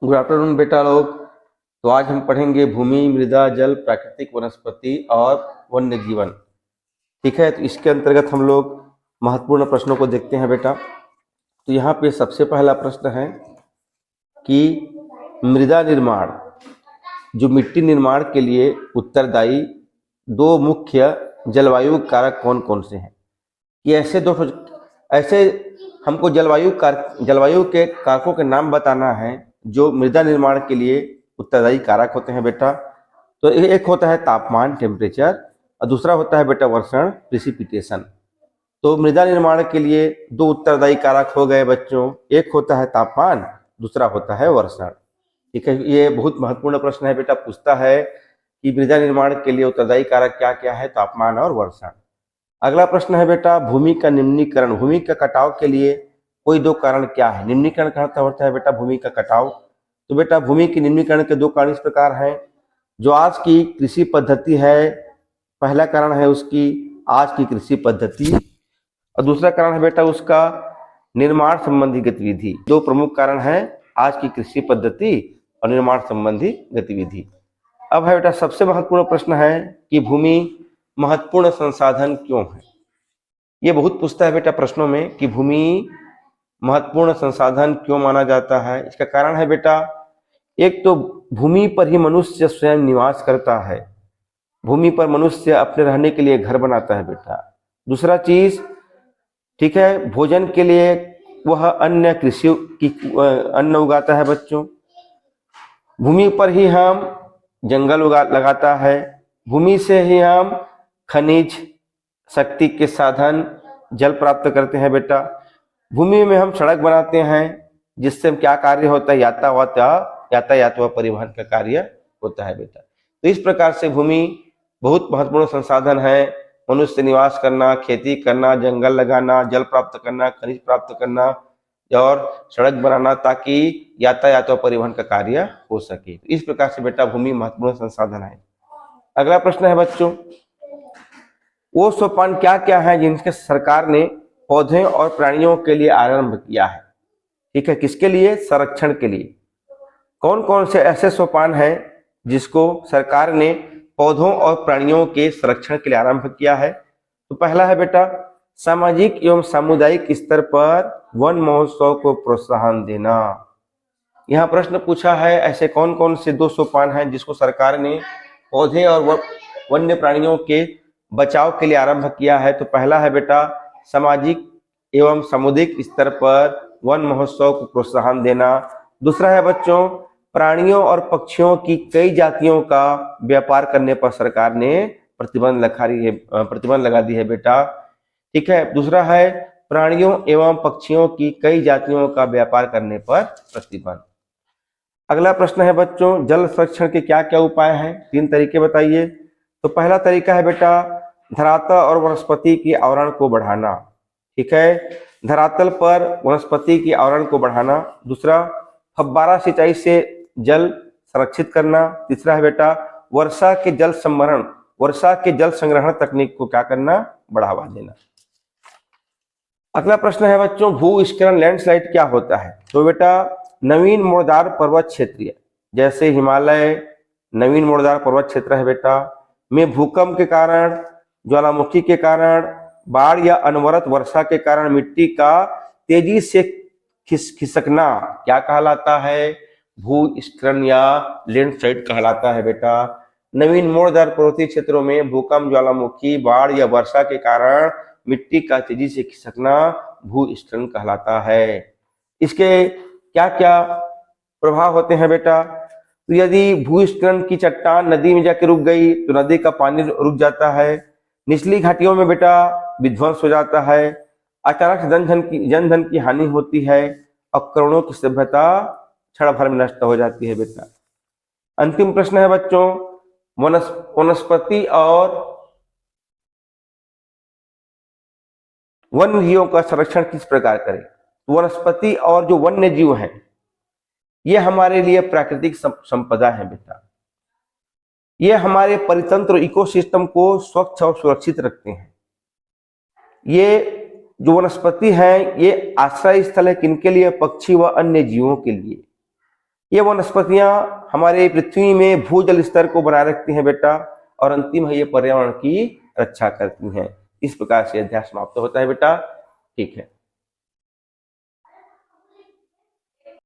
Good afternoon बेटा लोग। तो आज हम पढ़ेंगे भूमि, मृदा, जल, प्राकृतिक वनस्पति और वन्य जीवन। ठीक है, तो इसके अंतर्गत हम लोग महत्वपूर्ण प्रश्नों को देखते हैं बेटा। तो यहाँ पे सबसे पहला प्रश्न है कि मृदा निर्माण, जो मिट्टी निर्माण के लिए उत्तरदायी दो मुख्य जलवायु कारक कौन कौन से हैं। कि ऐसे हमको जलवायु के कारकों के नाम बताना है जो मृदा निर्माण के लिए उत्तरदायी कारक होते हैं बेटा। तो एक होता है तापमान, टेम्परेचर, और दूसरा होता है बेटा वर्षण, प्रिसिपिटेशन। तो मृदा निर्माण के लिए दो उत्तरदायी कारक हो गए बच्चों, एक होता है तापमान, दूसरा होता है वर्षण। ठीक है, ये बहुत महत्वपूर्ण प्रश्न है बेटा, पूछता है कि मृदा निर्माण के लिए उत्तरदायी कारक क्या क्या है, तापमान और वर्षण। अगला प्रश्न है बेटा भूमि का निम्नीकरण, भूमि का कटाव के लिए कोई दो कारण क्या है। निम्नीकरण का अर्थ होता है बेटा भूमि का कटाव। तो बेटा भूमि के निम्नीकरण के दो कारण इस प्रकार हैं। जो आज की कृषि पद्धति है, पहला कारण है उसकी आज की कृषि पद्धति, और दूसरा कारण है बेटा उसका निर्माण संबंधी गतिविधि। दो प्रमुख कारण है, आज की कृषि पद्धति और निर्माण संबंधी गतिविधि। अब है बेटा सबसे महत्वपूर्ण प्रश्न है कि भूमि महत्वपूर्ण संसाधन क्यों है। ये बहुत पूछता है बेटा प्रश्नों में कि भूमि महत्वपूर्ण संसाधन क्यों माना जाता है। इसका कारण है बेटा, एक तो भूमि पर ही मनुष्य स्वयं निवास करता है, भूमि पर मनुष्य अपने रहने के लिए घर बनाता है बेटा। दूसरा चीज, ठीक है, भोजन के लिए वह अन्य कृषि की अन्न उगाता है बच्चों। भूमि पर ही हम जंगल लगाता है, भूमि से ही हम खनिज शक्ति के साधन जल प्राप्त करते हैं बेटा। भूमि में हम सड़क बनाते हैं जिससे क्या कार्य होता है, यातायात व परिवहन का कार्य होता है बेटा। तो इस प्रकार से भूमि बहुत महत्वपूर्ण संसाधन है। मनुष्य निवास करना, खेती करना, जंगल लगाना, जल प्राप्त करना, खनिज प्राप्त करना और सड़क बनाना ताकि यातायात व परिवहन का कार्य हो सके। इस प्रकार से बेटा भूमि महत्वपूर्ण संसाधन है। अगला प्रश्न है बच्चों, वो सोपान क्या क्या है जिनके सरकार ने पौधे और प्राणियों के लिए आरंभ किया है। ठीक है, किसके लिए? संरक्षण के लिए। कौन कौन से ऐसे सोपान हैं जिसको सरकार ने पौधों और प्राणियों के संरक्षण के लिए आरंभ किया है। तो पहला है बेटा सामाजिक एवं सामुदायिक स्तर पर वन महोत्सव को प्रोत्साहन देना। यहाँ प्रश्न पूछा है ऐसे कौन कौन से दो सोपान हैं जिसको सरकार ने पौधे और वन्य प्राणियों के बचाव के लिए आरंभ किया है। तो पहला है बेटा सामाजिक एवं सामुदायिक स्तर पर वन महोत्सव को प्रोत्साहन देना। दूसरा है बच्चों प्राणियों और पक्षियों की कई जातियों का व्यापार करने पर सरकार ने प्रतिबंध लगा दी है बेटा। ठीक है, दूसरा है प्राणियों एवं पक्षियों की कई जातियों का व्यापार करने पर प्रतिबंध। अगला प्रश्न है बच्चों जल संरक्षण के क्या क्या उपाय हैं, तीन तरीके बताइए। तो पहला तरीका है बेटा धरातल और वनस्पति की आवरण को बढ़ाना। ठीक है, धरातल पर वनस्पति की आवरण को बढ़ाना। दूसरा फव्वारा सिंचाई से जल संरक्षित करना। तीसरा है बेटा वर्षा के जल संग्रहण तकनीक को क्या करना, बढ़ावा देना। अगला प्रश्न है बच्चों भूस्खलन लैंडस्लाइड क्या होता है। तो बेटा नवीन मोड़दार पर्वत क्षेत्र जैसे हिमालय नवीन मोड़दार पर्वत क्षेत्र है बेटा में भूकंप के कारण, ज्वालामुखी के कारण, बाढ़ या अनवरत वर्षा के कारण मिट्टी का तेजी से खिसकना क्या कहलाता है, भूस्खलन या लैंडस्लाइड कहलाता है बेटा। नवीन मोड़दार पर्वतीय क्षेत्रों में भूकंप, ज्वालामुखी, बाढ़ या वर्षा के कारण मिट्टी का तेजी से खिसकना भूस्खलन कहलाता है। इसके क्या क्या प्रभाव होते हैं बेटा। तो यदि भूस्खलन की चट्टान नदी में जाकर रुक गई तो नदी का पानी रुक जाता है, निचली घाटियों में बेटा विध्वंस हो जाता है, अचानक जनधन की हानि होती है और करोड़ों की सभ्यता क्षण भर में नष्ट हो जाती है बेटा। अंतिम प्रश्न है बच्चों वनस्पति और वन्य जीवों का संरक्षण किस प्रकार करें। वनस्पति और जो वन्य जीव हैं ये हमारे लिए प्राकृतिक संपदा है बेटा। ये हमारे परितंत्र इकोसिस्टम को स्वच्छ और सुरक्षित रखते हैं। ये जो वनस्पति है ये आश्रय स्थल है किनके लिए, पक्षी व अन्य जीवों के लिए। ये वनस्पतियां हमारे पृथ्वी में भूजल स्तर को बनाए रखती हैं बेटा, और अंतिम है ये पर्यावरण की रक्षा करती हैं। इस प्रकार से अध्याय समाप्त होता है बेटा। ठीक है।